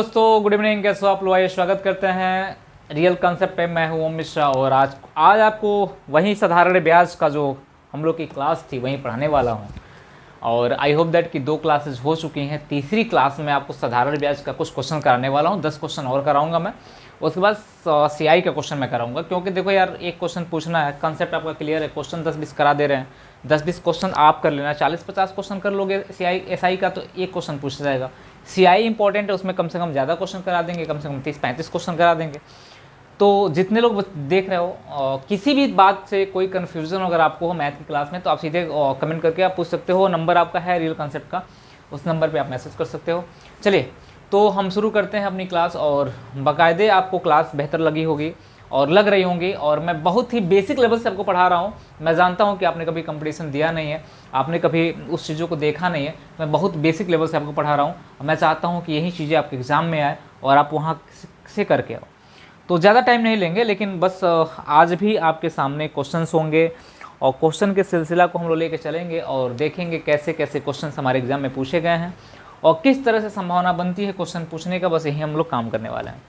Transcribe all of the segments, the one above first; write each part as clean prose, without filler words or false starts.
दोस्तों, good evening. कैसे हो आप लोग? आइए स्वागत करते हैं रियल कंसेप्ट पे। मैं हूं ओम मिश्रा और आज आपको वही साधारण ब्याज का जो हम लोग की क्लास थी वहीं पढ़ाने वाला हूं। और आई होप दैट कि 2 क्लासेस हो चुकी हैं। तीसरी क्लास में आपको साधारण ब्याज का कुछ क्वेश्चन कराने वाला हूं। 10 क्वेश्चन और कराऊंगा मैं। उसके बाद सीआई का क्वेश्चन मैं कराऊंगा, क्योंकि देखो यार, एक क्वेश्चन पूछना है, कंसेप्ट आपका क्लियर है, क्वेश्चन 10-20 करा दे रहे हैं। 10-20 क्वेश्चन आप कर लेना, 40-50 क्वेश्चन कर लोगे सीआई एसआई का तो एक क्वेश्चन पूछा जाएगा। सीआई इंपॉर्टेंट है, उसमें कम से कम ज़्यादा क्वेश्चन करा देंगे, कम से कम 30-35 क्वेश्चन करा देंगे। तो जितने लोग देख रहे हो, किसी भी बात से कोई कन्फ्यूज़न अगर आपको हो मैथ की क्लास में, तो आप सीधे कमेंट करके आप पूछ सकते हो। नंबर आपका है रियल कंसेप्ट का, उस नंबर पे आप मैसेज कर सकते हो। चलिए, तो हम शुरू करते हैं अपनी क्लास। और बाकायदे आपको क्लास बेहतर लगी होगी और लग रही होंगी, और मैं बहुत ही बेसिक लेवल से आपको पढ़ा रहा हूँ। मैं जानता हूँ कि आपने कभी कंपटीशन दिया नहीं है, आपने कभी उस चीज़ों को देखा नहीं है। मैं बहुत बेसिक लेवल से आपको पढ़ा रहा हूँ। मैं चाहता हूँ कि यही चीज़ें आपके एग्ज़ाम में आए और आप वहाँ से करके आओ। तो ज़्यादा टाइम नहीं लेंगे, लेकिन बस आज भी आपके सामने क्वेश्चंस होंगे और क्वेश्चन के सिलसिला को हम लोग लेके चलेंगे और देखेंगे कैसे कैसे क्वेश्चंस हमारे एग्ज़ाम में पूछे गए हैं और किस तरह से संभावना बनती है क्वेश्चन पूछने का। बस यही हम लोग काम करने वाले हैं।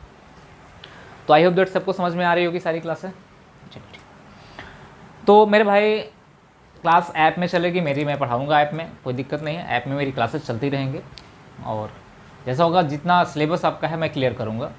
तो आई होप दैट सबको समझ में आ रही होगी सारी क्लासें। चलिए, तो मेरे भाई क्लास ऐप में चलेगी मेरी, मैं पढ़ाऊँगा ऐप में, कोई दिक्कत नहीं है। ऐप में मेरी क्लासेस चलती रहेंगी और जैसा होगा जितना सिलेबस आपका है मैं क्लियर करूँगा।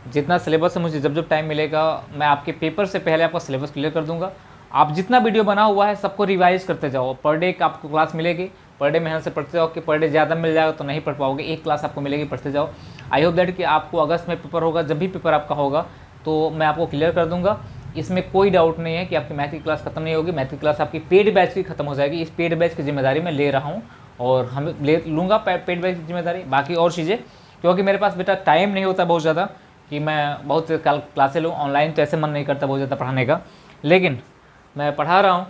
जितना सिलेबस है मुझे जब जब टाइम मिलेगा मैं आपके पेपर से पहले आपका सिलेबस क्लियर कर दूंगा। आप जितना वीडियो बना हुआ है सबको रिवाइज करते जाओ। पर डे आपको क्लास मिलेगी, पर डे मेहनत से पढ़ते जाओ। कि पर डे ज़्यादा मिल जाएगा तो नहीं पढ़ पाओगे, एक क्लास आपको मिलेगी, पढ़ते जाओ। आई होप दैट कि आपको अगस्त में पेपर होगा, जब भी पेपर आपका होगा तो मैं आपको क्लियर कर दूँगा। इसमें कोई डाउट नहीं है कि आपकी मैथ की क्लास खत्म नहीं होगी। मैथ की क्लास आपकी पेड बैच की खत्म हो जाएगी। इस पेड बैच की जिम्मेदारी मैं ले रहा हूँ और हम ले लूँगा पेड बैच की जिम्मेदारी। बाकी और चीज़ें, क्योंकि मेरे पास बेटा टाइम नहीं होता बहुत ज़्यादा कि मैं बहुत क्लासें लूँ ऑनलाइन, तो ऐसे मन नहीं करता बहुत ज़्यादा पढ़ाने का। लेकिन मैं पढ़ा रहा हूँ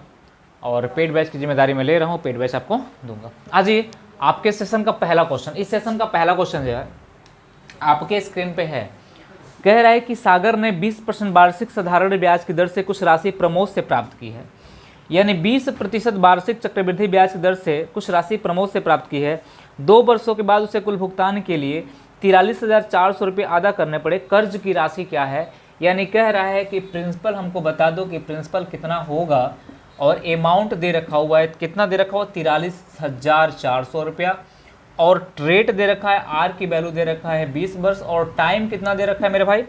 और पेड बैच की जिम्मेदारी मैं ले रहा हूँ, पेड बैच आपको दूंगा। आज ये आपके सेशन का पहला क्वेश्चन, इस सेशन का पहला क्वेश्चन जो है आपके स्क्रीन पे है। कह रहा है कि सागर ने 20% वार्षिक साधारण ब्याज की दर से कुछ राशि प्रमोद से प्राप्त की है। यानी 20% वार्षिक चक्रवृद्धि ब्याज की दर से कुछ राशि प्रमोद से प्राप्त की है। 2 वर्षों के बाद उसे कुल भुगतान के लिए 43,400 रुपये अदा करने पड़े। कर्ज की राशि क्या है? यानी कह रहा है कि प्रिंसिपल हमको बता दो कि प्रिंसिपल कितना होगा, और अमाउंट दे रखा हुआ है, कितना दे रखा हुआ? 43,400 रुपया। और रेट दे रखा है, आर की वैल्यू दे रखा है 20 वर्ष। और टाइम कितना दे रखा है मेरे भाई?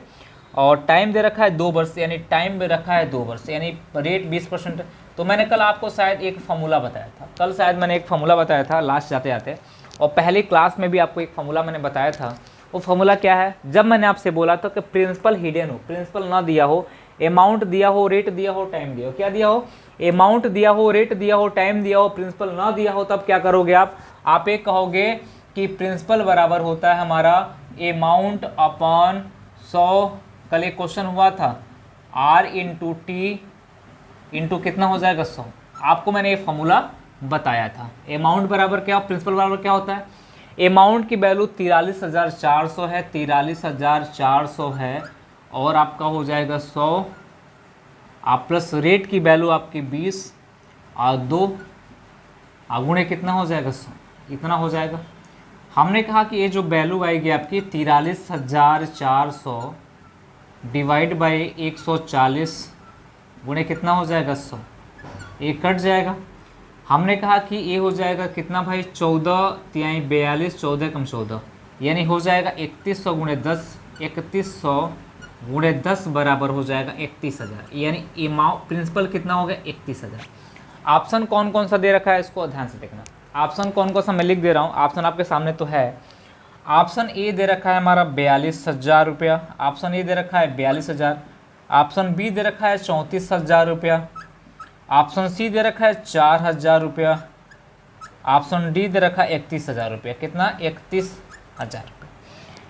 और टाइम दे रखा है 2 वर्ष, यानी टाइम दे रखा है 2 वर्ष, यानी रेट 20%। तो मैंने कल आपको शायद एक फार्मूला बताया था, मैंने एक फार्मूला बताया था लास्ट जाते जाते, और पहली क्लास में भी आपको एक फार्मूला मैंने बताया था। वो फार्मूला क्या है? जब मैंने आपसे बोला था कि प्रिंसिपल हिडन हो, प्रिंसिपल ना दिया हो, अमाउंट दिया हो, रेट दिया हो, टाइम दिया हो, क्या दिया हो? अमाउंट दिया हो, रेट दिया हो, टाइम दिया हो, प्रिंसिपल ना दिया हो, तब क्या करोगे आप एक कहोगे कि प्रिंसिपल बराबर होता है हमारा अमाउंट अपॉन 100। कल एक क्वेश्चन हुआ था, आर इंटू टी इंटू कितना हो जाएगा? 100। आपको मैंने ये फार्मूला बताया था। अमाउंट बराबर क्या, प्रिंसिपल बराबर क्या होता है? अमाउंट की वैल्यू 43,400 है, 43,400 है, और आपका हो जाएगा 100, आप प्लस रेट की वैल्यू आपकी 20 और 2 गुणे कितना हो जाएगा? 100, इतना हो जाएगा। हमने कहा कि ये जो वैल्यू आएगी आपकी 43,400 डिवाइड बाई 140 गुणे कितना हो जाएगा? 100, ये कट जाएगा। हमने कहा कि ये हो जाएगा कितना भाई? 14 तिहाई 42, 14 कम 14, यानी हो जाएगा 3100 गुणे 10, 3100 गुणे 10 बराबर हो जाएगा 31,000, यानी अमाउंट प्रिंसिपल कितना हो गया? 31,000। ऑप्शन कौन कौन सा दे रखा है इसको ध्यान से देखना। ऑप्शन कौन कौन सा मैं लिख दे रहा हूँ, ऑप्शन आपके सामने तो है। ऑप्शन ए दे रखा है हमारा 42,000 रुपया, ऑप्शन ए दे रखा है 42,000। ऑप्शन बी दे रखा है 34,000 रुपया। ऑप्शन सी दे रखा है 4,000 रुपया। ऑप्शन डी दे रखा है 31,000 रुपया। कितना? 31,000 रुपया।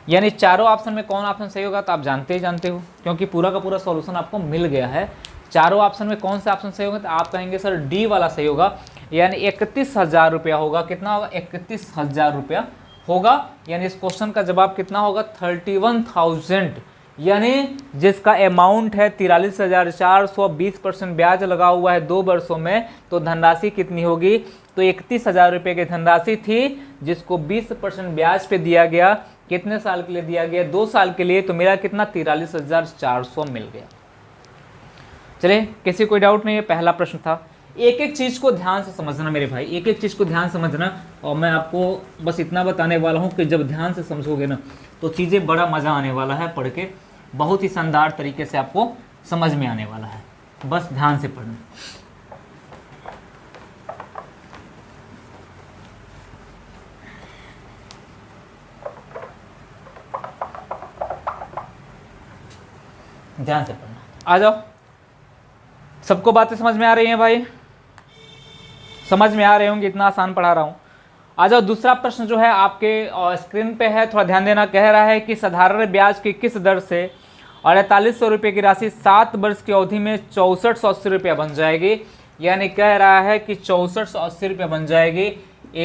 यानी चारों ऑप्शन में कौन ऑप्शन सही होगा तो आप जानते हो, क्योंकि पूरा का पूरा सॉल्यूशन आपको मिल गया है। चारों ऑप्शन में कौन सा ऑप्शन सही होगा तो आप कहेंगे सर डी वाला सही होगा, यानी 31,000 रुपया होगा। कितना होगा? 31,000 रुपया होगा। यानी इस क्वेश्चन का जवाब कितना होगा? 31,000, यानी जिसका अमाउंट है 43,400, 20% ब्याज लगा हुआ है 2 वर्षों में, तो धनराशि कितनी होगी? तो 31,000 रुपये की धनराशि थी जिसको 20% ब्याज पे दिया गया, कितने साल के लिए दिया गया? 2 साल के लिए। तो मेरा कितना 43,400 मिल गया। चलिए, किसी कोई डाउट नहीं है? पहला प्रश्न था। एक एक चीज़ को ध्यान से समझना मेरे भाई, एक एक चीज़ को ध्यान समझना। और मैं आपको बस इतना बताने वाला हूँ कि जब ध्यान से समझोगे ना तो चीज़ें बड़ा मज़ा आने वाला है पढ़ के, बहुत ही शानदार तरीके से आपको समझ में आने वाला है। बस ध्यान से पढ़ना। ध्यान से पढ़ना। आ जाओ, सबको बातें समझ में आ रही हैं भाई? समझ में आ रहे होंगे, इतना आसान पढ़ा रहा हूँ। आ जाओ, दूसरा प्रश्न जो है आपके स्क्रीन पे है, थोड़ा ध्यान देना। कह रहा है कि साधारण ब्याज की किस दर से 4800 रुपये की राशि 7 वर्ष की अवधि में 6480 रुपया बन जाएगी। यानी कह रहा है कि 6480 रुपया बन जाएगी।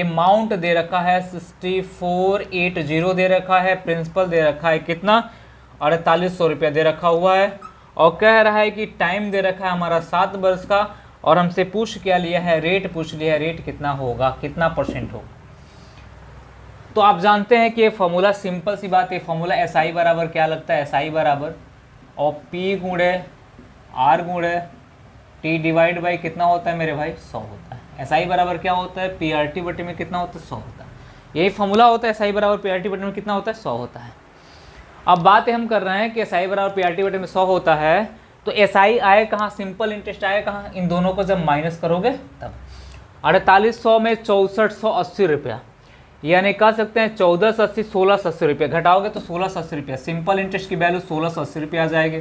अमाउंट दे रखा है 6480 दे रखा है, प्रिंसिपल दे रखा है कितना 4800 रुपया दे रखा हुआ है। और कह रहा है कि टाइम दे रखा है हमारा 7 वर्ष का। और हमसे पूछ क्या लिया है? रेट पूछ लिया है। रेट कितना होगा, कितना परसेंट होगा? तो आप जानते हैं कि ये फॉर्मूला सिंपल सी बात है। फॉर्मूला SI बराबर क्या लगता है? SI बराबर और P गुणे R गुणे T डिवाइड बाई कितना होता है मेरे भाई? 100 होता है। SI बराबर क्या होता है? PRT बटे में कितना होता है? 100 होता है। यही फॉर्मूला होता है। SI बराबर PRT बटे में कितना होता है? 100 होता है। अब बात हम कर रहे हैं कि SI बराबर PRT बटे में 100 होता है, तो SI आए कहाँ? सिंपल इंटरेस्ट आए कहाँ? इन दोनों को जब माइनस करोगे तब। 4800 में 6480 रुपया, यानी कह सकते हैं 1480 1680 रुपया। घटाओगे तो 1680 रुपया। सिंपल इंटरेस्ट की वैल्यू 1680 रुपया आ जाएगी।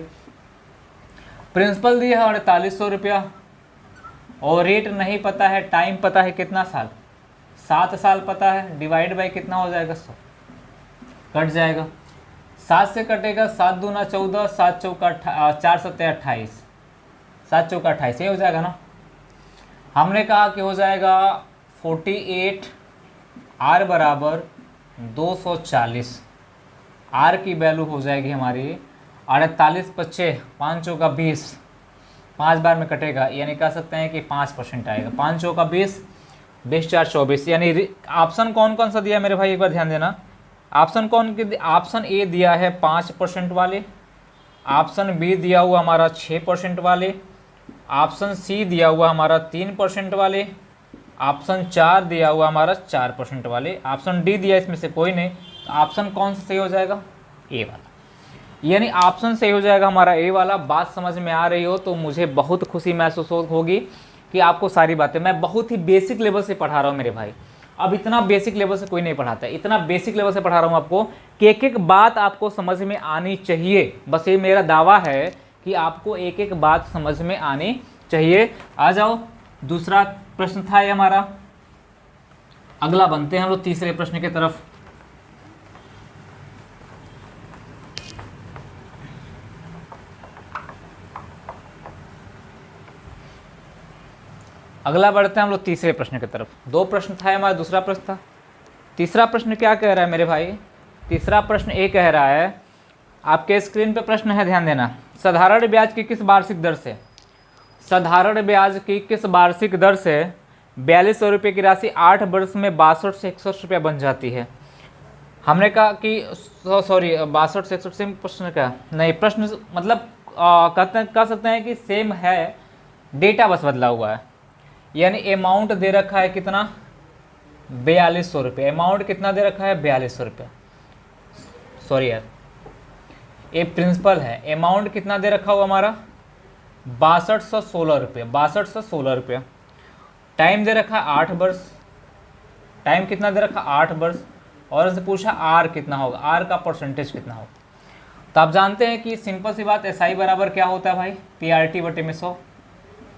प्रिंसिपल दिया है 4800 रुपया और रेट नहीं पता है, टाइम पता है कितना साल? 7 साल पता है। डिवाइड बाई कितना हो जाएगा? 100। कट जाएगा, 7 से कटेगा 7 दूना 14, 7 चौका 4 सत्ते 28, 7 चौका 28, ये हो जाएगा ना। हमने कहा कि हो जाएगा 48। R बराबर 240। R की वैल्यू हो जाएगी हमारी 48 पच्चे 5 चौका 20, 5 बार में कटेगा, यानी कह सकते हैं कि 5% आएगा। 5 चौका 20, 20 4 24। यानी ऑप्शन कौन कौन सा दिया मेरे भाई? एक बार ध्यान देना। ऑप्शन कौन के? ऑप्शन ए दिया है 5% वाले, ऑप्शन बी दिया हुआ हमारा 6% वाले, ऑप्शन सी दिया हुआ हमारा 3% वाले, ऑप्शन 4 दिया हुआ हमारा 4% वाले, ऑप्शन डी दिया इसमें से कोई नहीं। तो ऑप्शन कौन सा सही हो जाएगा? ए वाला। यानी ऑप्शन सही हो जाएगा हमारा ए वाला। बात समझ में आ रही हो तो मुझे बहुत खुशी महसूस होगी कि आपको सारी बातें मैं बहुत ही बेसिक लेवल से पढ़ा रहा हूँ मेरे भाई। अब इतना बेसिक लेवल से कोई नहीं पढ़ाता है, इतना बेसिक लेवल से पढ़ा रहा हूँ आपको कि एक एक बात आपको समझ में आनी चाहिए। बस ये मेरा दावा है कि आपको एक एक बात समझ में आनी चाहिए। आ जाओ, दूसरा प्रश्न था ये हमारा। अगला बनते हैं हम लोग तीसरे प्रश्न की तरफ। अगला बढ़ते हैं हम लोग तीसरे प्रश्न की तरफ। 2 प्रश्न था हमारा, दूसरा प्रश्न था। तीसरा प्रश्न क्या कह रहा है मेरे भाई? तीसरा प्रश्न ये कह रहा है, आपके स्क्रीन पे प्रश्न है, ध्यान देना। साधारण ब्याज की किस वार्षिक दर से, साधारण ब्याज की किस वार्षिक दर से 4200 रुपये की राशि 8 वर्ष में 62 से 61 रुपया बन जाती है? हमने कहा कि सॉरी 62 से 61 सेम प्रश्न का नहीं, प्रश्न मतलब कह सकते हैं कि सेम है, डेटा बस बदला हुआ है। यानी अमाउंट दे रखा है कितना? 4200 रुपये। अमाउंट कितना दे रखा है? 4200 रुपये। सॉरी यार, ये प्रिंसिपल है। अमाउंट कितना दे रखा हुआ हमारा? 6216 रुपये, 6216 रुपये। टाइम दे रखा 8 वर्ष। टाइम कितना दे रखा? 8 वर्ष। और इनसे पूछा आर कितना होगा, आर का परसेंटेज कितना होगा। तो आप जानते हैं कि सिंपल सी बात, SI बराबर क्या होता है भाई? PRT बटे में 100।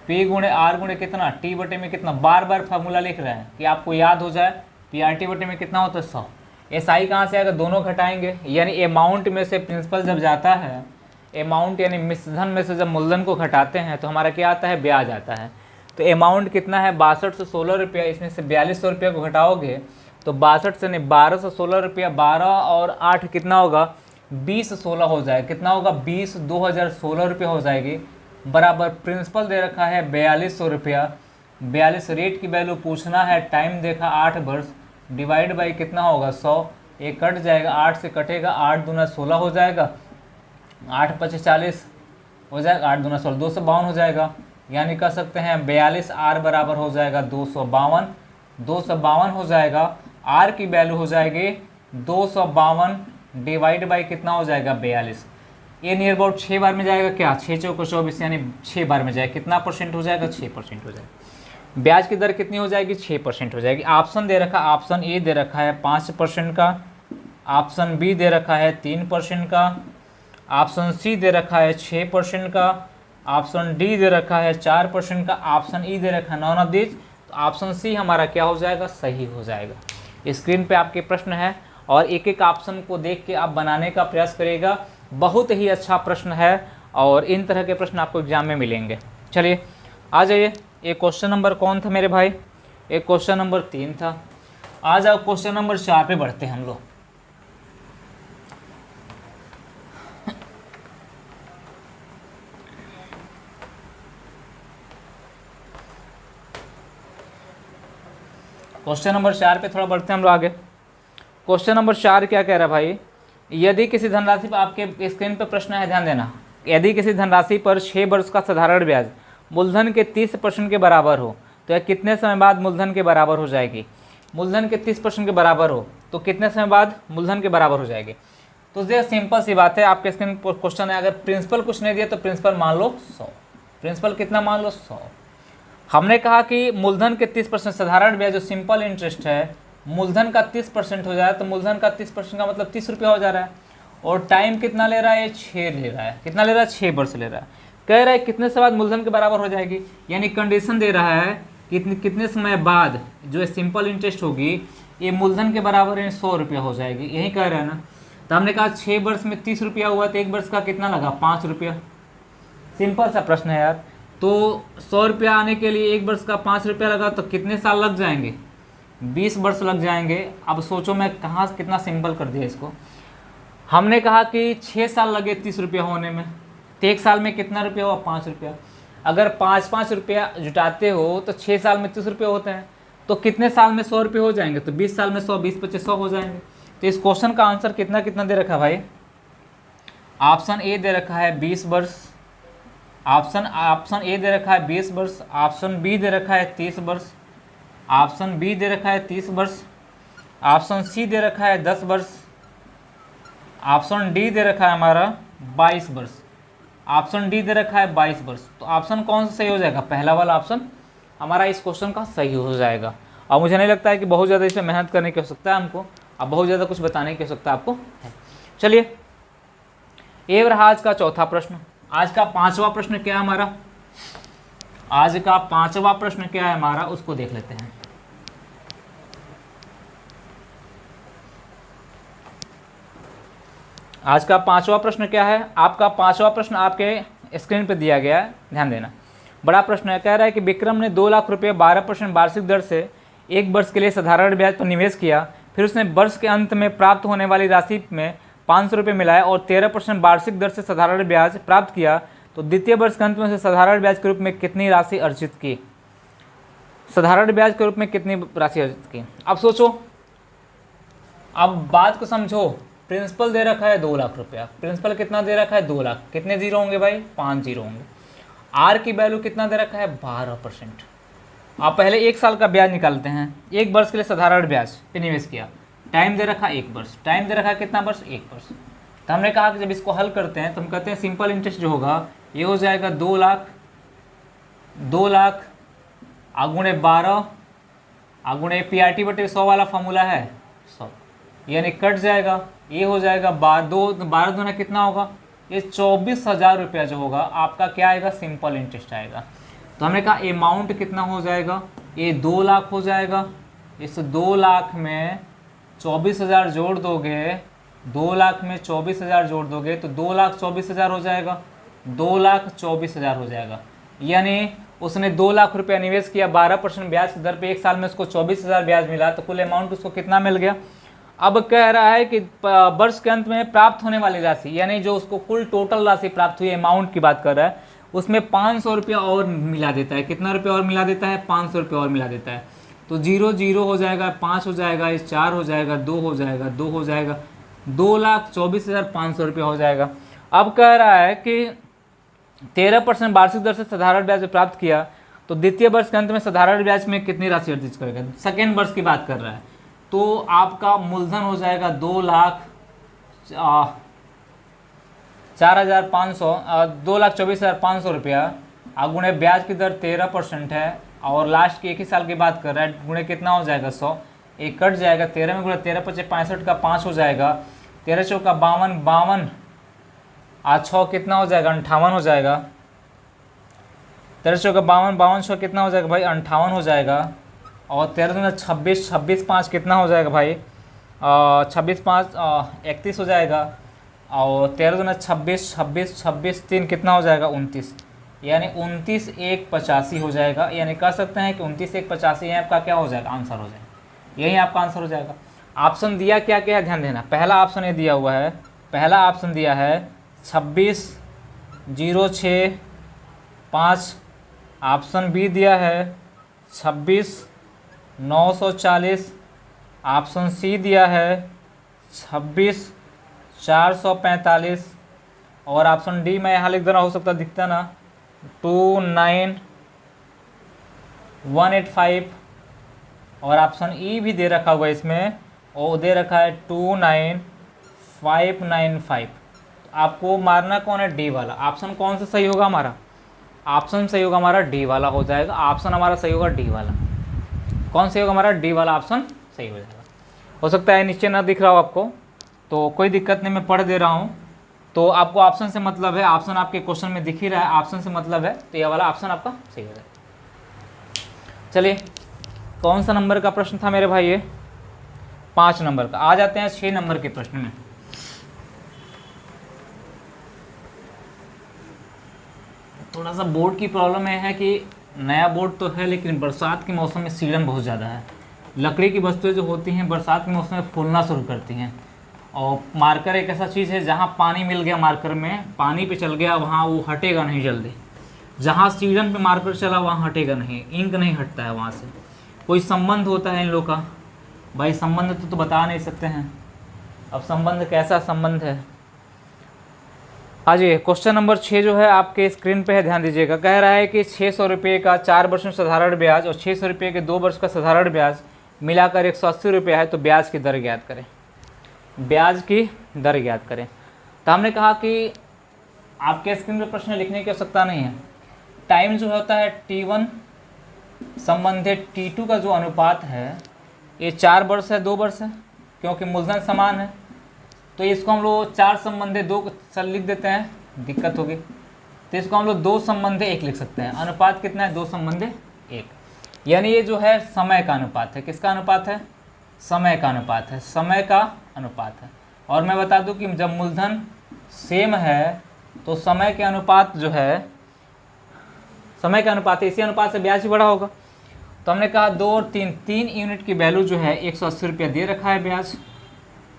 P गुणे R गुणे कितना? T बटे में कितना? बार बार फार्मूला लिख रहे हैं कि आपको याद हो जाए। PRT बटे में कितना होता है? 100। SI कहाँ से आएगा? दोनों घटाएंगे, यानी अमाउंट में से प्रिंसिपल जब जाता है, अमाउंट यानी मिश्रधन में से जब मूलधन को घटाते हैं तो हमारा क्या आता है? ब्याज आता है। तो अमाउंट कितना है? 62 से 16 रुपया। इसमें से 4200 रुपया को घटाओगे तो 62 से नहीं 12 से 16 रुपया, 12 और 8 कितना होगा? 20 16 हो जाएगा। कितना होगा? 20 2016 रुपया हो जाएगी। बराबर प्रिंसिपल दे रखा है 4200 रुपया। 42 रेट की वैल्यू पूछना है, टाइम देखा 8 वर्ष, डिवाइड बाई कितना होगा? 100। ये कट जाएगा, 8 से कटेगा, 8 दूना 16 हो जाएगा, 8 पचे 40 हो जाएगा, 8 दूना 16, 252 हो जाएगा। यानी कह सकते हैं 42 R बराबर हो जाएगा 252, 252 हो जाएगा। R की वैल्यू हो जाएगी 252 डिवाइड बाई कितना हो जाएगा 42। ये नियर अबाउट 6 बार में जाएगा क्या, 6 चौको 24 यानी 6 बार में जाएगा। कितना परसेंट हो जाएगा, 6% हो जाएगा। ब्याज की दर कितनी हो जाएगी, 6% हो जाएगी। ऑप्शन दे रखा, ऑप्शन ए दे रखा है 5% का, ऑप्शन बी दे रखा है 3% का, ऑप्शन सी दे रखा है 6% का, ऑप्शन डी दे रखा है 4% का, ऑप्शन ई दे रखा है नॉन ऑफ दिस। तो ऑप्शन सी हमारा क्या हो जाएगा, सही हो जाएगा। स्क्रीन पे आपके प्रश्न है और एक एक ऑप्शन को देख के आप बनाने का प्रयास करिएगा। बहुत ही अच्छा प्रश्न है और इन तरह के प्रश्न आपको एग्जाम में मिलेंगे। चलिए आ जाइए, एक क्वेश्चन नंबर कौन था मेरे भाई, एक क्वेश्चन नंबर 3 था। आ जाओ क्वेश्चन नंबर 4 पे बढ़ते हैं हम लोग। क्वेश्चन नंबर 4 पे थोड़ा बढ़ते हैं हम लोग आगे। क्वेश्चन नंबर 4 क्या कह रहा है भाई, यदि किसी धनराशि पर, आपके स्क्रीन पर प्रश्न है ध्यान देना, यदि किसी धनराशि पर 6 वर्ष का साधारण ब्याज मूलधन के 30% के बराबर हो तो यह कितने समय बाद मूलधन के बराबर हो जाएगी। मूलधन के 30% के बराबर हो तो कितने समय बाद मूलधन के बराबर हो जाएगी। तो ये सिंपल सी बात है, आपके स्क्रीन पर क्वेश्चन है। अगर प्रिंसिपल कुछ नहीं दिया तो प्रिंसिपल मान लो 100, प्रिंसिपल कितना मान लो 100। हमने कहा कि मूलधन के 30% साधारण ब्याज जो सिंपल इंटरेस्ट है, मूलधन का 30% हो जाए तो मूलधन का 30% का मतलब 30 रुपया हो जा रहा है। और टाइम कितना ले रहा है, 6 ले रहा है। कितना ले रहा है, 6 वर्ष ले रहा है। कह रहा है कितने समय बाद मूलधन के बराबर हो जाएगी, यानी कंडीशन दे रहा है कितने समय बाद जो सिंपल इंटरेस्ट होगी ये मूलधन के बराबर यानी 100 रुपया हो जाएगी, यही कह रहा है ना। तो हमने कहा 6 वर्ष में 30 रुपया हुआ तो 1 वर्ष का कितना लगा, 5 रुपया। सिंपल सा प्रश्न है यार। तो 100 रुपया आने के लिए 1 वर्ष का 5 रुपया लगा तो कितने साल लग जाएंगे, 20 वर्ष लग जाएंगे। अब सोचो मैं कहाँ कितना सिंपल कर दिया इसको। हमने कहा कि 6 साल लगे 30 रुपया होने में, तो 1 साल में कितना रुपया हुआ, 5 रुपया। अगर 5-5 रुपया जुटाते हो तो 6 साल में 30 रुपये होते हैं, तो कितने साल में 100 रुपये हो जाएंगे, तो 20 साल में 100, 20-25 100 हो जाएंगे। तो इस क्वेश्चन का आंसर कितना कितना दे रखा है भाई, ऑप्शन ए दे रखा है 20 वर्ष, ऑप्शन ए दे रखा है 20 वर्ष, ऑप्शन बी दे रखा है 30 वर्ष, ऑप्शन बी दे रखा है 30 वर्ष, ऑप्शन सी दे रखा है 10 वर्ष, ऑप्शन डी दे रखा है हमारा 22 वर्ष, ऑप्शन डी दे रखा है 22 वर्ष। तो ऑप्शन कौन सा सही हो जाएगा, पहला वाला ऑप्शन हमारा इस क्वेश्चन का सही हो जाएगा। और मुझे नहीं लगता है कि बहुत ज़्यादा इसमें मेहनत करने की आवश्यकता है हमको, अब बहुत ज़्यादा कुछ बताने की आवश्यकता आपको है। चलिए ये रहा आज का चौथा प्रश्न। आज का 5वां प्रश्न क्या है हमारा, आज का 5वां प्रश्न क्या है हमारा उसको देख लेते हैं। आज का 5वां प्रश्न क्या है, आपका 5वां प्रश्न आपके स्क्रीन पे दिया गया है, ध्यान देना। बड़ा प्रश्न है, कह रहा है कि विक्रम ने 2 लाख रुपये 12% वार्षिक दर से 1 वर्ष के लिए साधारण ब्याज पर निवेश किया। फिर उसने वर्ष के अंत में प्राप्त होने वाली राशि में 500 रुपये मिलाए और 13% वार्षिक दर से साधारण ब्याज प्राप्त किया। तो द्वितीय वर्ष के अंत में उसे साधारण ब्याज के रूप में कितनी राशि अर्जित की, साधारण ब्याज के रूप में कितनी राशि अर्जित की। अब सोचो, अब बात को समझो। प्रिंसिपल दे रखा है 2 लाख रुपया, प्रिंसिपल कितना दे रखा है 2 लाख, कितने जीरो होंगे भाई, 5 जीरो होंगे। आर की वैल्यू कितना दे रखा है 12%। आप पहले 1 साल का ब्याज निकालते हैं, 1 वर्ष के लिए साधारण ब्याज पे निवेश किया, टाइम दे रखा 1 वर्ष, टाइम दे रखा कितना वर्ष, 1 वर्ष। तो हमने कहा कि जब इसको हल करते हैं तो हम कहते हैं सिंपल इंटरेस्ट जो होगा ये हो जाएगा 2 लाख आगुणे 12 आगुणे PRT बटे 100 वाला फॉर्मूला है 100, यानी कट जाएगा, ये हो जाएगा 12 दूना कितना होगा, ये 24,000 रुपया जो होगा आपका क्या आएगा, सिंपल इंटरेस्ट आएगा। तो हमने कहा अमाउंट कितना हो जाएगा, ये 2 लाख हो जाएगा। इस 2 लाख में 24,000 जोड़ दोगे, 2 लाख में 24,000 जोड़ दोगे तो 2,24,000 हो जाएगा, 2,24,000 हो जाएगा। यानी उसने 2 लाख रुपया निवेश किया, 12% ब्याज की दर पे 1 साल में उसको 24,000 ब्याज मिला, तो कुल अमाउंट उसको कितना मिल गया। अब कह रहा है कि वर्ष के अंत में प्राप्त होने वाली राशि, यानी जो उसको कुल टोटल राशि प्राप्त हुई, अमाउंट की बात कर रहा है, उसमें 500 रुपया और मिला देता है। कितना रुपया और मिला देता है, 500 रुपया और मिला देता है। तो 0 0 हो जाएगा, 5 हो जाएगा, ये 4 हो जाएगा, 2 हो जाएगा, 2 हो जाएगा, 2,24,500 रुपये हो जाएगा। अब कह रहा है कि 13% वार्षिक दर से साधारण ब्याज प्राप्त किया तो द्वितीय वर्ष के अंत में साधारण ब्याज में कितनी राशि अर्जित करेगा। सेकेंड वर्ष की बात कर रहा है, तो आपका मूलधन हो जाएगा 2,24,500 रुपया, गुणे ब्याज की दर 13% है, और लास्ट की एक ही साल की बात कर रहा है, गुणे कितना हो जाएगा 100, एक कट जाएगा, 13 में गुणे 13 × 5 = 65 का 5 हो जाएगा, 13 × 4 = 52, 52 आज 6 कितना हो जाएगा 58 हो जाएगा, 13 × 4 = 52, 52 6 कितना हो जाएगा भाई 58 हो जाएगा, और 13 दूना 26, 26 5 कितना हो जाएगा भाई 26 5 31 हो जाएगा, और 13 दूना 26, 26 26 3 कितना हो जाएगा 29, यानी 29 1 85 हो जाएगा। यानी कह सकते हैं कि 29 1 85 ये आपका क्या हो जाएगा आंसर हो जाएगा, यही आपका आंसर हो जाएगा। ऑप्शन दिया क्या क्या है ध्यान देना, पहला ऑप्शन ये दिया हुआ है, पहला ऑप्शन दिया है 26 06 5, ऑप्शन बी दिया है 26 940, ऑप्शन सी दिया है 26 445, और ऑप्शन डी मैं यहाँ लिख देना, हो सकता दिखता ना 29185, और ऑप्शन ई भी दे रखा हुआ है इसमें, और दे रखा है 29595। तो आपको मारना कौन है डी वाला। ऑप्शन कौन सा सही होगा हमारा, ऑप्शन सही होगा हमारा डी वाला हो जाएगा, ऑप्शन हमारा सही होगा डी वाला। कौन सही होगा हमारा डी वाला ऑप्शन सही हो जाएगा। हो सकता है नीचे ना दिख रहा हो आपको, तो कोई दिक्कत नहीं, मैं पढ़ दे रहा हूँ। तो आपको ऑप्शन से मतलब है, ऑप्शन आपके क्वेश्चन में दिख ही रहा है, ऑप्शन से मतलब है, तो ये वाला ऑप्शन आपका सही हो जाएगा। चलिए कौन सा नंबर का प्रश्न था मेरे भाई, ये 5 नंबर का। आ जाते हैं 6 नंबर के प्रश्न में। थोड़ा सा बोर्ड की प्रॉब्लम है कि नया बोर्ड तो है, लेकिन बरसात के मौसम में सीलन बहुत ज़्यादा है। लकड़ी की वस्तुएं जो होती हैं बरसात के मौसम में फूलना शुरू करती हैं, और मार्कर एक ऐसा चीज़ है जहाँ पानी मिल गया मार्कर में, पानी पे चल गया वहाँ वो हटेगा नहीं जल्दी, जहाँ सीलन पे मार्कर चला वहाँ हटेगा नहीं, इंक नहीं हटता है वहाँ से। कोई संबंध होता है इन लोग का, भाई संबंध तो बता नहीं सकते हैं। अब संबंध कैसा संबंध है, आज ये क्वेश्चन नंबर 6 जो है आपके स्क्रीन पे है, ध्यान दीजिएगा। कह रहा है कि 600 रुपये का 4 वर्ष में साधारण ब्याज और 600 रुपये के 2 वर्ष का साधारण ब्याज मिलाकर 180 रुपये है, तो ब्याज की दर ज्ञात करें। ब्याज की दर ज्ञात करें। तो हमने कहा कि आपके स्क्रीन पर प्रश्न लिखने की आवश्यकता नहीं है। टाइम जो होता है T1 संबंधित T2 का जो अनुपात है, ये 4 वर्ष है 2 वर्ष है, क्योंकि मूलधन समान है, तो इसको हम लोग 4 संबंधे 2 चल लिख देते हैं, दिक्कत होगी, तो इसको हम लोग 2 संबंधे 1 लिख सकते हैं। अनुपात कितना है 2 संबंधे 1, यानी ये जो है समय का अनुपात है। किसका अनुपात है, समय का अनुपात है, समय का अनुपात है। और मैं बता दूं कि जब मूलधन सेम है तो समय के अनुपात जो है, समय का अनुपात है, इसी अनुपात से ब्याज भी बड़ा होगा। तो हमने कहा 2 और 3 यूनिट की वैल्यू जो है 180 रुपया दे रखा है ब्याज,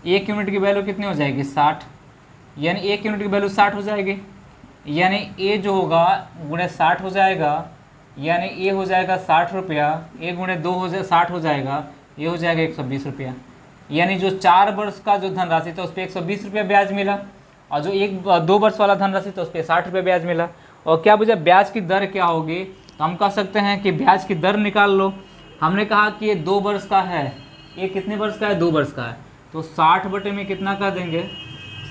1 यूनिट की वैल्यू कितनी हो जाएगी 60, यानी 1 यूनिट की वैल्यू 60 हो जाएगी, यानी ए जो होगा गुणे 60 हो जाएगा, यानी ए हो जाएगा 60 रुपया, ए गुणे 2 हो जाए 60 हो जाएगा, ये हो जाएगा 120 रुपया। यानी जो 4 वर्ष का जो धनराशि था उस पर 120 रुपया ब्याज मिला, और जो 2 वर्ष वाला धनराशि था उस पर 60 रुपया ब्याज मिला। और क्या बुझा ब्याज की दर क्या होगी, तो हम कह सकते हैं कि ब्याज की दर निकाल लो। हमने कहा कि ये 2 वर्ष का है, ये कितने वर्ष का है 2 वर्ष का है, तो 60 बटे में कितना कर देंगे,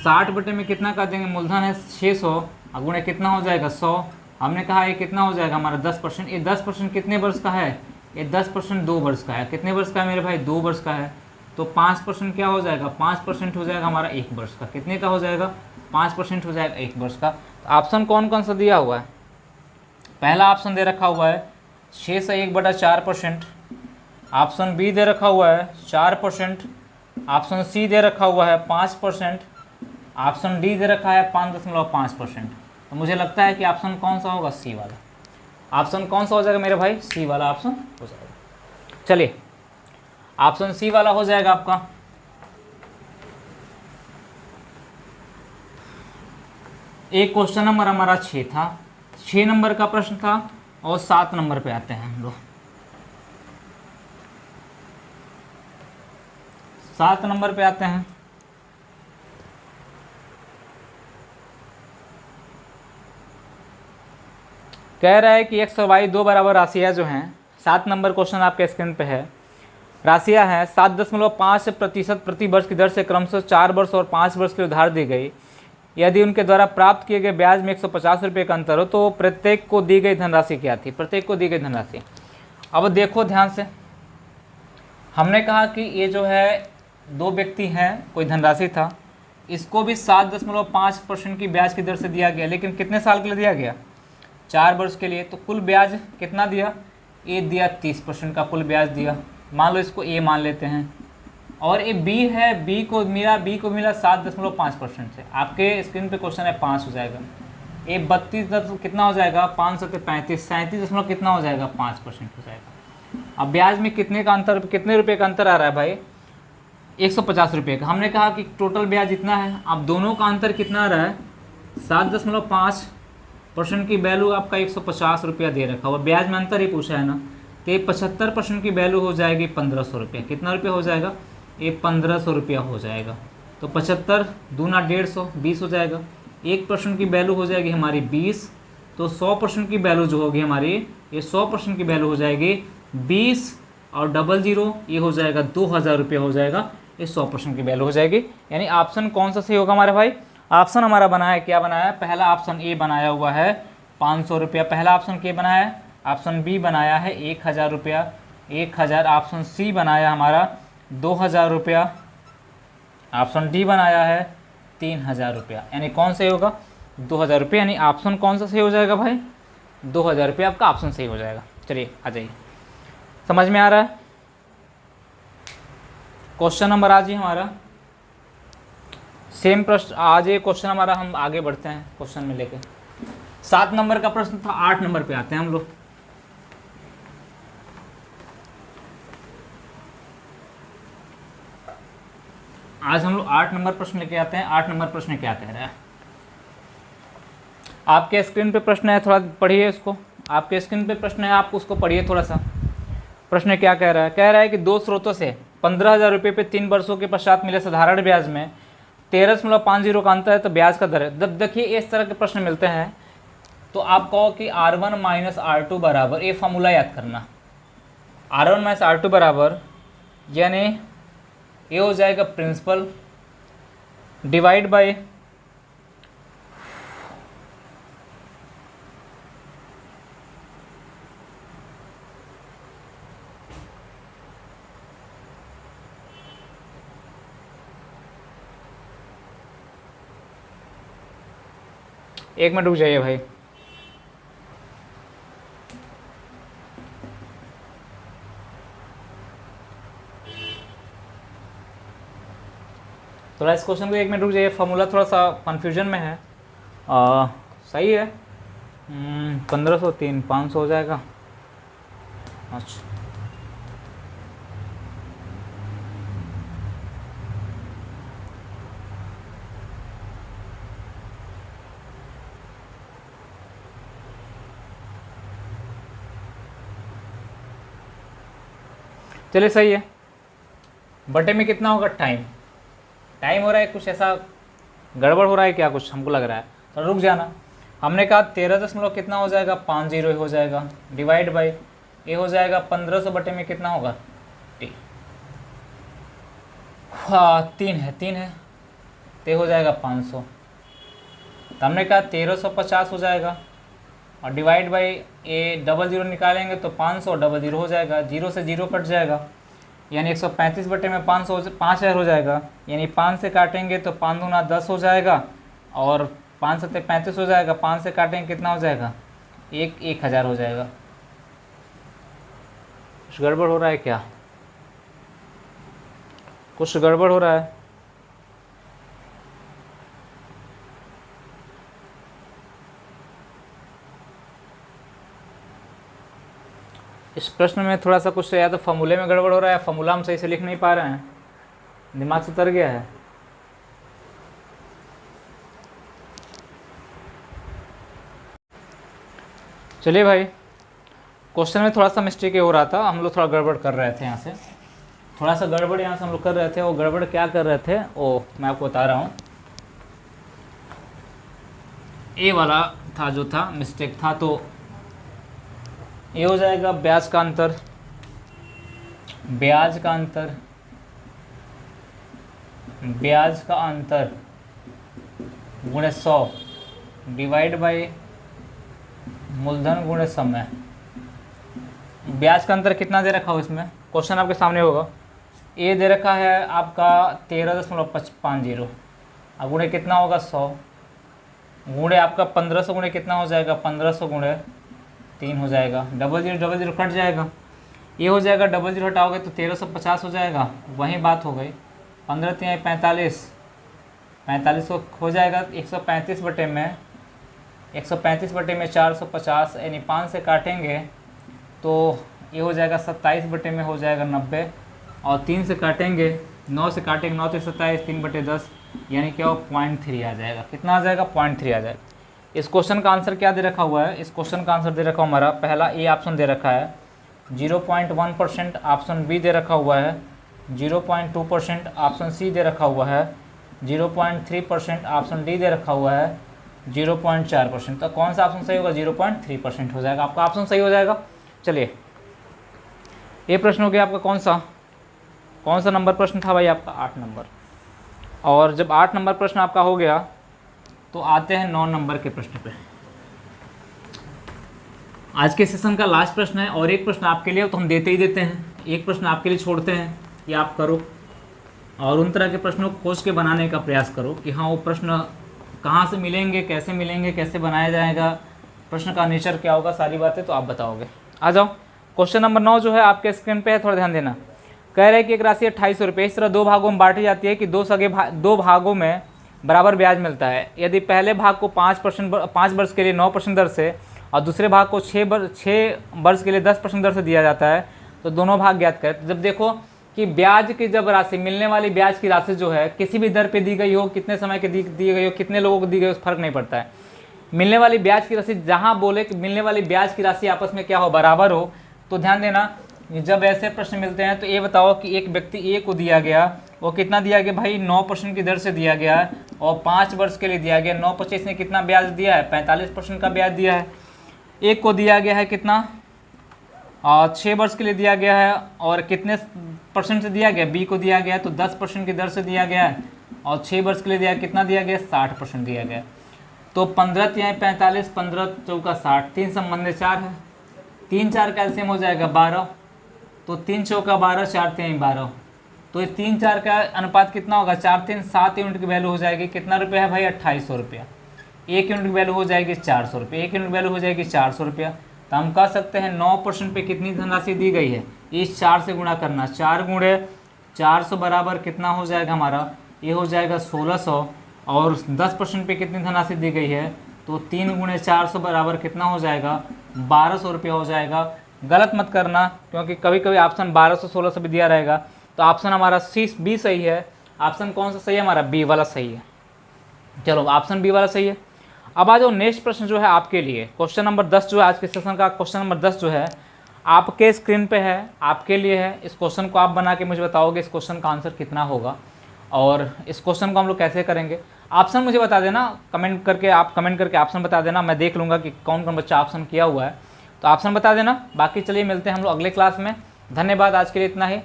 60 बटे में कितना कर देंगे, मूलधन है 600, गुणे कितना हो जाएगा 100। हमने कहा ये कितना हो जाएगा हमारा 10%, ये 10% कितने वर्ष का है, ये 10% 2 वर्ष का है। कितने वर्ष का है मेरे भाई 2 वर्ष का है, तो 5% क्या हो जाएगा, 5% हो जाएगा हमारा 1 वर्ष का। कितने का हो जाएगा 5% हो जाएगा 1 वर्ष का। तो ऑप्शन कौन कौन सा दिया हुआ है, पहला ऑप्शन दे रखा हुआ है 6 से 1/4%, ऑप्शन बी दे रखा हुआ है 4%, ऑप्शन सी दे रखा हुआ है 5%, ऑप्शन डी दे रखा है 5.5%। तो मुझे लगता है कि ऑप्शन कौन सा होगा, सी वाला। ऑप्शन कौन सा हो जाएगा मेरे भाई, सी वाला ऑप्शन हो जाएगा। चलिए ऑप्शन सी वाला हो जाएगा आपका। एक क्वेश्चन नंबर हमारा 6 था, 6 नंबर का प्रश्न था, और 7 नंबर पे आते हैं हम लोग। 7 नंबर पे आते हैं। कह रहा है कि एक्स और वाई दो बराबर राशियाँ जो हैं, 7 नंबर क्वेश्चन आपके स्क्रीन पे है। राशियाँ हैं 7.5% प्रति वर्ष की दर से क्रमशः 4 वर्ष और 5 वर्ष के लिए उधार दी गई। यदि उनके द्वारा प्राप्त किए गए ब्याज में 150 रुपये का अंतर हो तो प्रत्येक को दी गई धनराशि क्या थी? प्रत्येक को दी गई धनराशि, अब देखो ध्यान से, हमने कहा कि ये जो है दो व्यक्ति हैं, कोई धनराशि था, इसको भी 7.5% की ब्याज की दर से दिया गया, लेकिन कितने साल के लिए दिया गया? 4 वर्ष के लिए। तो कुल ब्याज कितना दिया? ए दिया 30% का कुल ब्याज दिया, मान लो इसको ए मान लेते हैं। और ये बी है, बी को मिला 7.5% से। आपके स्क्रीन पे क्वेश्चन है 5 हो जाएगा। ये 32 कितना हो जाएगा? 5 से 35, 37 कितना हो जाएगा? 5% हो जाएगा। अब ब्याज में कितने का अंतर, कितने रुपए का अंतर आ रहा है भाई? 150 रुपये का। हमने कहा कि टोटल ब्याज इतना है, अब दोनों का अंतर कितना आ रहा है? 7.5% की वैल्यू आपका 150 रुपया दे रखा हुआ, ब्याज में अंतर ही पूछा है ना, तो 75% की वैल्यू हो जाएगी 1500 रुपया। कितना रुपया हो जाएगा? ये 1500 रुपया हो जाएगा। तो 75 दूना 150, 20 हो जाएगा। 1% की वैल्यू हो जाएगी हमारी 20, तो 100% की वैल्यू जो होगी हमारी, ये 100% की वैल्यू हो जाएगी 20 और 00 ये हो जाएगा 2000 रुपया हो जाएगा, ये 100% की वैल्यू हो जाएगी। यानी ऑप्शन कौन सा सही होगा हमारे भाई? ऑप्शन हमारा बना है, क्या बनाया है? पहला ऑप्शन ए बनाया हुआ है 500 रुपया, पहला ऑप्शन के बनाया है। ऑप्शन बी बनाया है 1000 रुपया, 1000। ऑप्शन सी बनाया हमारा 2000 रुपया। ऑप्शन डी बनाया है 3000 रुपया। यानी कौन सही होगा? 2000 रुपये। यानी ऑप्शन कौन सा सही हो जाएगा भाई? 2000 रुपये आपका ऑप्शन सही हो जाएगा। चलिए आ जाइए, समझ में आ रहा है? क्वेश्चन नंबर आज ही हमारा सेम प्रश्न, आज ये क्वेश्चन हमारा, हम आगे बढ़ते हैं क्वेश्चन में लेके। 7 नंबर का प्रश्न था, 8 नंबर पे आते हैं हम लोग। आज हम लोग 8 नंबर प्रश्न लेके आते हैं। 8 नंबर प्रश्न क्या कह रहा है? आपके स्क्रीन पे प्रश्न है, थोड़ा पढ़िए इसको। आपके स्क्रीन पे प्रश्न है, आप उसको पढ़िए थोड़ा सा। प्रश्न क्या कह रहा है? कह रहा है कि दो स्रोतों से 15,000 रुपये पे 3 वर्षों के पश्चात मिले साधारण ब्याज में 13.50 का अंतर है, तो ब्याज का दर है। जब देखिए इस तरह के प्रश्न मिलते हैं तो आप कहो कि R1 माइनस R2 बराबर, ये फार्मूला याद करना, R1 माइनस R2 बराबर, यानी ये हो जाएगा प्रिंसिपल डिवाइड बाय एक मिनट रुक जाइए भाई। थोड़ा इस क्वेश्चन को एक मिनट रुक जाइए, फॉर्मूला थोड़ा सा कन्फ्यूजन में है। सही है, 1503 500 हो जाएगा। अच्छा चलिए सही है। बटे में कितना होगा? टाइम, टाइम हो रहा है कुछ ऐसा गड़बड़ हो रहा है क्या, कुछ हमको लग रहा है, तो रुक जाना। हमने कहा 13 कितना हो जाएगा? 50 हो जाएगा, डिवाइड बाई ये हो जाएगा 1500 बटे में कितना होगा? टी, हाँ 3 है तो हो जाएगा 500। तो हमने कहा 1350 हो जाएगा, और डिवाइड बाई ए 00 निकालेंगे तो 500 00 हो जाएगा, 0 से 0 कट जाएगा, यानी 135 बटे में 5000 हो जाएगा। यानी 5 से काटेंगे तो 5 दूना 10 हो जाएगा, और 5 सत्ते 35 हो जाएगा, 5 से काटेंगे कितना हो जाएगा? 1000 हो जाएगा। कुछ गड़बड़ हो रहा है क्या? कुछ गड़बड़ हो रहा है? इस प्रश्न में थोड़ा सा कुछ या तो फॉर्मूले में गड़बड़ हो रहा है, फॉर्मूला हम सही से लिख नहीं पा रहे हैं, दिमाग से उतर गया है। चलिए भाई, क्वेश्चन में थोड़ा सा मिस्टेक हो रहा था, हम लोग थोड़ा गड़बड़ कर रहे थे यहाँ से, थोड़ा सा गड़बड़ यहाँ से हम लोग कर रहे थे। वो गड़बड़ क्या कर रहे थे वो मैं आपको बता रहा हूँ। ए वाला था जो था मिस्टेक था, तो ये हो जाएगा ब्याज का अंतर, ब्याज का अंतर, ब्याज का अंतर गुणे 100 डिवाइड बाई मूलधन गुणे समय। ब्याज का अंतर कितना दे रखा हो इसमें, क्वेश्चन आपके सामने होगा। ए दे रखा है आपका 13.50, अब गुणे कितना होगा 100, गुणे आपका 1500 गुणे कितना हो जाएगा 1500 गुणे 3 हो जाएगा, डबल जीरो कट जाएगा, ये हो जाएगा, डबल जीरो हटाओगे तो 1350 हो जाएगा। वही बात हो गई, 15 3 45, 45 को हो जाएगा 135 बटे में 450, यानी 5 से काटेंगे तो ये हो जाएगा 27 बटे में हो जाएगा 90, और 3 से काटेंगे 9 से काटेंगे 9 तो 27, 3 बटे 10, यानी क्या हो 0.3 आ जाएगा। कितना आ जाएगा 0.3 आ जाएगा। इस क्वेश्चन का आंसर क्या दे रखा हुआ है, इस क्वेश्चन का आंसर दे रखा हमारा पहला ए ऑप्शन दे रखा है 0.1%, ऑप्शन बी दे रखा हुआ है 0.2%, ऑप्शन सी दे रखा हुआ है 0.3%, ऑप्शन डी दे रखा हुआ है 0.4%। तो कौन सा ऑप्शन सही होगा 0.3% हो जाएगा, आपका ऑप्शन सही हो जाएगा। चलिए ये प्रश्न हो गया आपका कौन सा नंबर प्रश्न था भाई, आपका 8 नंबर। और जब 8 नंबर प्रश्न आपका हो गया तो आते हैं 9 नंबर के प्रश्न पे। आज के सेशन का लास्ट प्रश्न है, और एक प्रश्न आपके लिए तो हम देते ही देते हैं, एक प्रश्न आपके लिए छोड़ते हैं कि आप करो और उन तरह के प्रश्नों को खोज के बनाने का प्रयास करो कि हाँ वो प्रश्न कहाँ से मिलेंगे, कैसे बनाया जाएगा, प्रश्न का नेचर क्या होगा, सारी बातें तो आप बताओगे। आ जाओ, क्वेश्चन नंबर 9 जो है आपके स्क्रीन पे है, थोड़ा ध्यान देना। कह रहे हैं कि एक राशि 2800 रुपये इस तरह 2 भागों में बांटी जाती है कि 2 भागों में बराबर ब्याज मिलता है। यदि पहले भाग को 5 वर्ष के लिए 9% दर से और दूसरे भाग को 6 वर्ष के लिए 10% दर से दिया जाता है तो दोनों भाग ज्ञात करें। तो जब देखो कि ब्याज की जब राशि, मिलने वाली ब्याज की राशि जो है किसी भी दर पे दी गई हो, कितने समय के दी गई हो, कितने लोगों को दी गई हो, फर्क नहीं पड़ता है। मिलने वाली ब्याज की राशि, जहाँ बोले कि मिलने वाली ब्याज की राशि आपस में क्या हो, बराबर हो, तो ध्यान देना जब ऐसे प्रश्न मिलते हैं तो ये बताओ कि एक व्यक्ति ए को दिया गया, वो कितना दिया गया भाई 9% की दर से दिया गया है और 5 वर्ष के लिए दिया गया। 9/25 ने कितना ब्याज दिया है 45% का ब्याज दिया है। एक को दिया गया है कितना 6 वर्ष के लिए दिया गया है और कितने % से दिया गया, बी को दिया गया है तो 10% की दर से दिया गया है और 6 वर्ष के लिए दिया कितना दिया गया 60% दिया गया। तो 15 3 45, 15 चौका 60, 3 संबंध 4 है, 3 4 कैल्सियम हो जाएगा 12, तो 3 चौका 12, 4 3 12, तो ये 3 4 का अनुपात कितना होगा 4 3 7 यूनिट की वैल्यू हो जाएगी। कितना रुपया है भाई 2800 रुपया। 1 यूनिट की वैल्यू हो जाएगी 400 रुपये, 1 यूनिट की वैल्यू हो जाएगी 400 रुपया। तो हम कह सकते हैं 9% पे कितनी धनराशि दी गई है, इस 4 से गुणा करना, 4 गुणे 400 बराबर कितना हो जाएगा हमारा, ये हो जाएगा 1600, और 10% पे कितनी धनराशि दी गई है तो 3 गुणे 400 बराबर कितना हो जाएगा 1200 रुपया हो जाएगा। गलत मत करना क्योंकि कभी कभी ऑप्शन 1200 1600 भी दिया रहेगा। तो ऑप्शन हमारा बी सही है। ऑप्शन कौन सा सही है हमारा, बी वाला सही है। चलो ऑप्शन बी वाला सही है। अब आ जाओ नेक्स्ट प्रश्न जो है आपके लिए, क्वेश्चन नंबर 10 जो है आज के सेशन का क्वेश्चन नंबर 10 जो है आपके स्क्रीन पे है, आपके लिए है। इस क्वेश्चन को आप बना के मुझे बताओगे इस क्वेश्चन का आंसर कितना होगा और इस क्वेश्चन को हम लोग कैसे करेंगे। ऑप्शन मुझे बता देना, कमेंट करके ऑप्शन बता देना, मैं देख लूँगा कि कौन कौन बच्चा ऑप्शन किया हुआ है, तो ऑप्शन बता देना। बाकी चलिए मिलते हैं हम लोग अगले क्लास में। धन्यवाद, आज के लिए इतना ही।